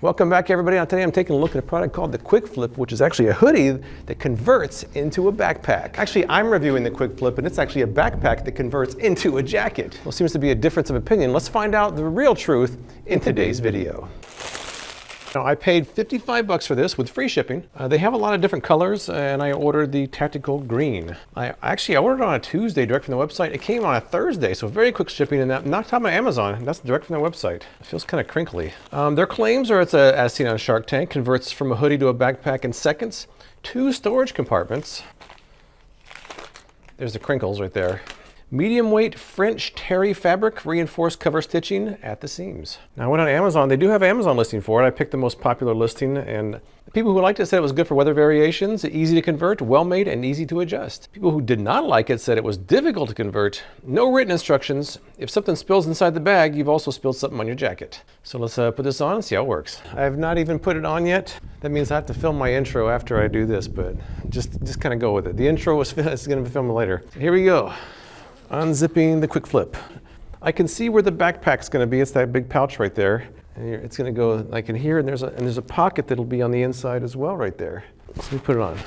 Welcome back, everybody. Today I'm taking a look at a product called the Quikflip, which is actually a hoodie that converts into a backpack. Actually, I'm reviewing the Quikflip, and it's actually a backpack that converts into a jacket. Well, seems to be a difference of opinion. Let's find out the real truth in today's video. Now, I paid $55 for this with free shipping. They have a lot of different colors, and I ordered the tactical green. I ordered it on a Tuesday direct from the website. It came on a Thursday, so very quick shipping, and not on Amazon. That's direct from their website. It feels kind of crinkly. Their claims are it's as seen on Shark Tank, converts from a hoodie to a backpack in seconds, 2 storage compartments. There's the crinkles right there. Medium weight French terry fabric, reinforced cover stitching at the seams. Now I went on Amazon. They do have an Amazon listing for it. I picked the most popular listing, and the people who liked it said it was good for weather variations, easy to convert, well made, and easy to adjust. People who did not like it said it was difficult to convert, no written instructions. If something spills inside the bag, you've also spilled something on your jacket. So let's put this on and see how it works. I have not even put it on yet. That means I have to film my intro after I do this, but just kind of go with it. The intro is going to be filmed later. Here we go. Unzipping the Quikflip. I can see where the backpack's going to be. It's that big pouch right there. And it's going to go like in here, and there's a pocket that'll be on the inside as well right there. So let me put it on.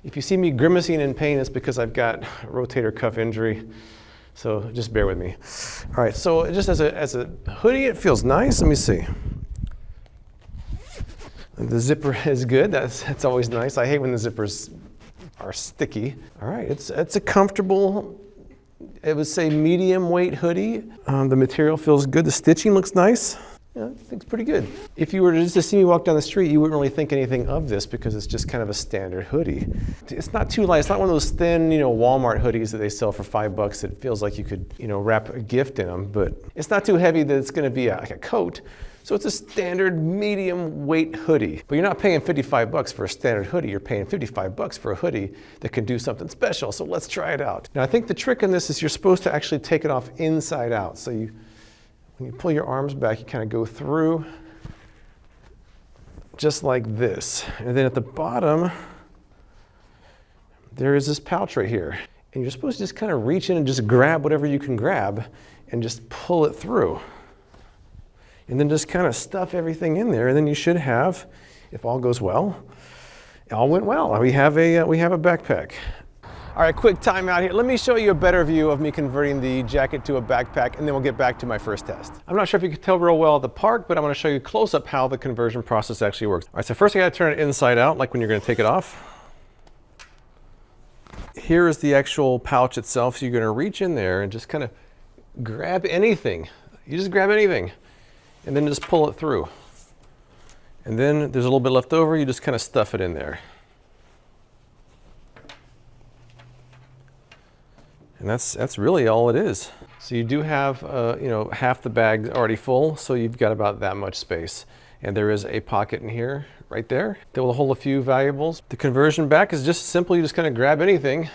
If you see me grimacing in pain, it's because I've got a rotator cuff injury. So just bear with me. All right, so just as a hoodie, it feels nice. Let me see. The zipper is good. That's always nice. I hate when the zippers are sticky. All right, it's a comfortable, it would say medium weight hoodie. The material feels good. The stitching looks nice. Yeah, I think it's pretty good. If you were just to see me walk down the street, you wouldn't really think anything of this because it's just kind of a standard hoodie. It's not too light. It's not one of those thin, Walmart hoodies that they sell for $5. It feels like you could, wrap a gift in them, but it's not too heavy that it's going to be like a coat. So it's a standard medium weight hoodie, but you're not paying $55 for a standard hoodie. You're paying $55 for a hoodie that can do something special. So let's try it out. Now I think the trick in this is you're supposed to actually take it off inside out. So when you pull your arms back, you kind of go through just like this. And then at the bottom, there is this pouch right here. And you're supposed to just kind of reach in and just grab whatever you can grab and just pull it through. And then just kind of stuff everything in there, and then you should have, if all goes well, it all went well. We have a backpack. All right, quick time out here. Let me show you a better view of me converting the jacket to a backpack, and then we'll get back to my first test. I'm not sure if you can tell real well at the park, but I'm going to show you close up how the conversion process actually works. All right, so first I got to turn it inside out, like when you're going to take it off. Here is the actual pouch itself, so you're going to reach in there and just kind of grab anything. You just grab anything. And then just pull it through. And then there's a little bit left over, you just kind of stuff it in there. And that's really all it is. So you do have, half the bag already full, so you've got about that much space. And there is a pocket in here, right there, that will hold a few valuables. The conversion back is just simple, you just kind of grab anything.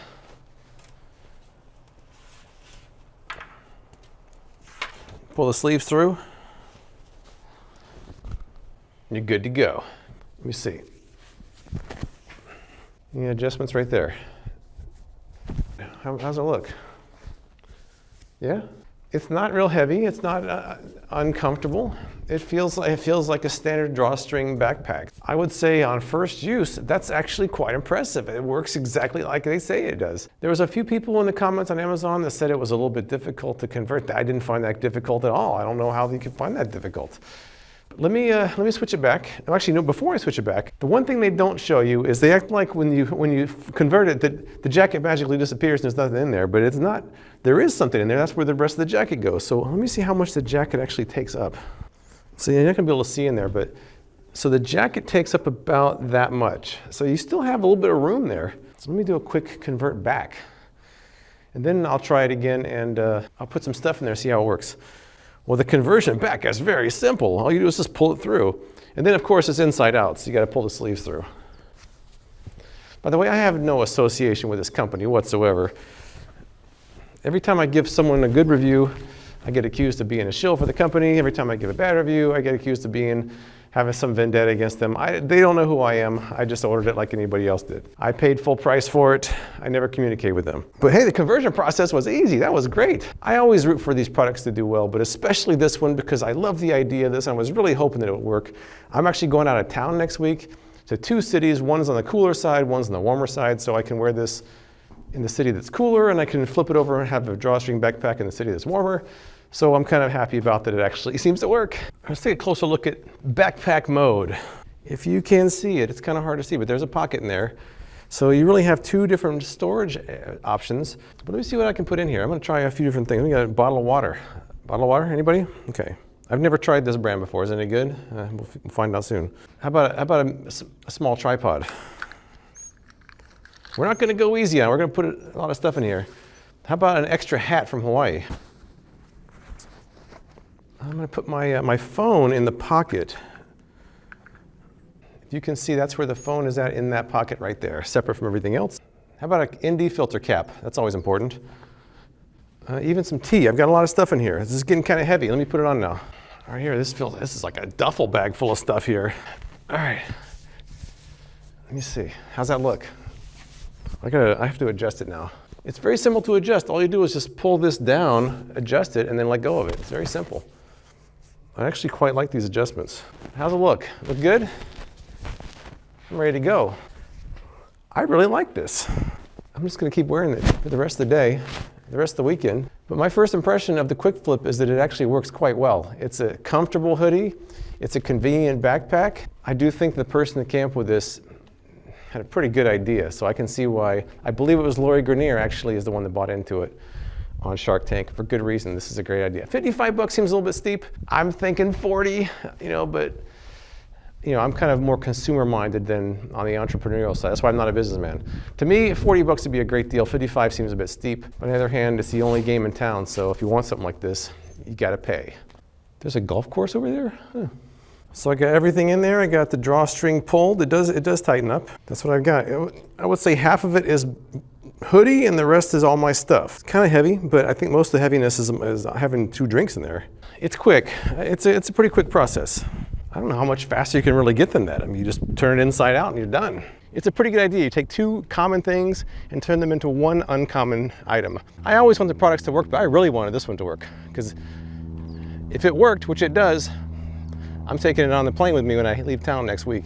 Pull the sleeves through. You're good to go. Let me see. The adjustments right there. How's it look? Yeah? It's not real heavy. It's not uncomfortable. It feels like a standard drawstring backpack. I would say on first use, that's actually quite impressive. It works exactly like they say it does. There was a few people in the comments on Amazon that said it was a little bit difficult to convert. I didn't find that difficult at all. I don't know how you could find that difficult. Let me switch it back. Actually, no, before I switch it back, the one thing they don't show you is they act like when you convert it, that the jacket magically disappears and there's nothing in there, but it's not. There is something in there. That's where the rest of the jacket goes. So let me see how much the jacket actually takes up. So you're not gonna be able to see in there, but so the jacket takes up about that much. So you still have a little bit of room there. So let me do a quick convert back. And then I'll try it again and I'll put some stuff in there, see how it works. Well, the conversion back is very simple. All you do is just pull it through. And then, of course, it's inside out, so you got to pull the sleeves through. By the way, I have no association with this company whatsoever. Every time I give someone a good review, I get accused of being a shill for the company. Every time I give a bad review, I get accused of being having some vendetta against them. They don't know who I am. I just ordered it like anybody else did. I paid full price for it. I never communicate with them. But hey, the conversion process was easy. That was great. I always root for these products to do well, but especially this one because I love the idea of this. I was really hoping that it would work. I'm actually going out of town next week to 2 cities. One's on the cooler side, one's on the warmer side, so I can wear this in the city that's cooler and I can flip it over and have a drawstring backpack in the city that's warmer. So I'm kind of happy about that it actually seems to work. Let's take a closer look at backpack mode. If you can see it, it's kind of hard to see, but there's a pocket in there. So you really have 2 different storage options. But let me see what I can put in here. I'm gonna try a few different things. We got a bottle of water. Bottle of water, anybody? Okay. I've never tried this brand before. Is it any good? We'll find out soon. How about a small tripod? We're not gonna go easy on it. We're gonna put a lot of stuff in here. How about an extra hat from Hawaii? I'm gonna put my phone in the pocket. If you can see, that's where the phone is at in that pocket right there, separate from everything else. How about an ND filter cap? That's always important. Even some tea. I've got a lot of stuff in here. This is getting kind of heavy. Let me put it on now. All right, here, this is like a duffel bag full of stuff here. All right, let me see. How's that look? I have to adjust it now. It's very simple to adjust. All you do is just pull this down, adjust it, and then let go of it. It's very simple. I actually quite like these adjustments. How's it look? Look good? I'm ready to go. I really like this. I'm just gonna keep wearing it for the rest of the day, the rest of the weekend. But my first impression of the Quikflip is that it actually works quite well. It's a comfortable hoodie. It's a convenient backpack. I do think the person that came up with this had a pretty good idea, so I can see why. I believe it was Lori Grenier actually is the one that bought into it on Shark Tank for good reason. This is a great idea. 55 bucks seems a little bit steep. I'm thinking 40, but I'm kind of more consumer minded than on the entrepreneurial side. That's why I'm not a businessman. To me, 40 bucks would be a great deal. 55 seems a bit steep. But on the other hand, it's the only game in town, so if you want something like this, you gotta pay. There's a golf course over there? Huh. So I got everything in there. I got the drawstring pulled. It does tighten up. That's what I've got. I would say half of it is hoodie and the rest is all my stuff. It's kind of heavy, but I think most of the heaviness is having 2 drinks in there. It's quick. It's a pretty quick process. I don't know how much faster you can really get than that. I mean, you just turn it inside out and you're done. It's a pretty good idea. You take 2 common things and turn them into 1 uncommon item. I always want the products to work, but I really wanted this one to work because if it worked, which it does, I'm taking it on the plane with me when I leave town next week.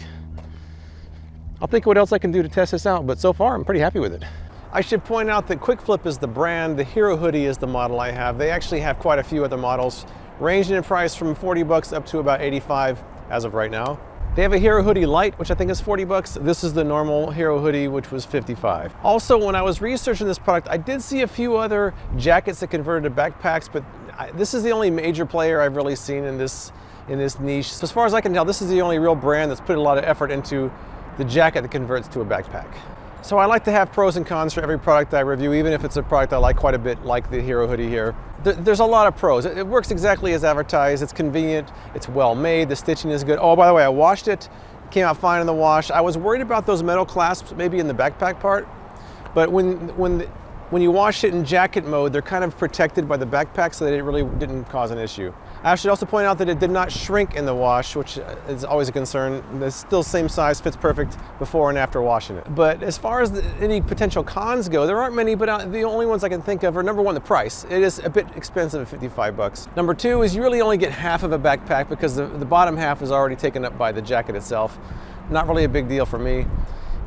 I'll think of what else I can do to test this out, but so far I'm pretty happy with it. I should point out that Quikflip is the brand, the Hero Hoodie is the model I have. They actually have quite a few other models, ranging in price from 40 bucks up to about 85 as of right now. They have a Hero Hoodie Light, which I think is 40 bucks. This is the normal Hero Hoodie, which was 55. Also, when I was researching this product, I did see a few other jackets that converted to backpacks, but this is the only major player I've really seen in this niche. So as far as I can tell, this is the only real brand that's put a lot of effort into the jacket that converts to a backpack. So I like to have pros and cons for every product I review, even if it's a product I like quite a bit, like the Hero Hoodie here. There's a lot of pros. It works exactly as advertised. It's convenient. It's well made. The stitching is good. Oh, by the way, I washed it. Came out fine in the wash. I was worried about those metal clasps, maybe in the backpack part, but when you wash it in jacket mode, they're kind of protected by the backpack, so that it really didn't cause an issue. I should also point out that it did not shrink in the wash, which is always a concern. It's still same size, fits perfect before and after washing it. But as far as any potential cons go, there aren't many, but the only ones I can think of are, number 1, the price. It is a bit expensive at 55 bucks. Number 2 is you really only get half of a backpack because the bottom half is already taken up by the jacket itself. Not really a big deal for me.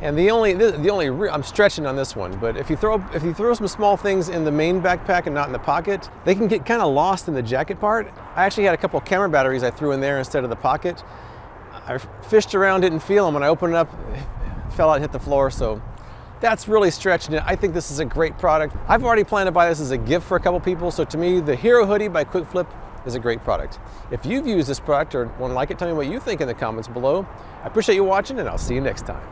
And I'm stretching on this one, but if you throw some small things in the main backpack and not in the pocket, they can get kind of lost in the jacket part. I actually had a couple camera batteries I threw in there instead of the pocket. I fished around, didn't feel them. When I opened it up, it fell out and hit the floor, so that's really stretching it. I think this is a great product. I've already planned to buy this as a gift for a couple people, so to me, the Hero Hoodie by Quikflip is a great product. If you've used this product or want to like it, tell me what you think in the comments below. I appreciate you watching, and I'll see you next time.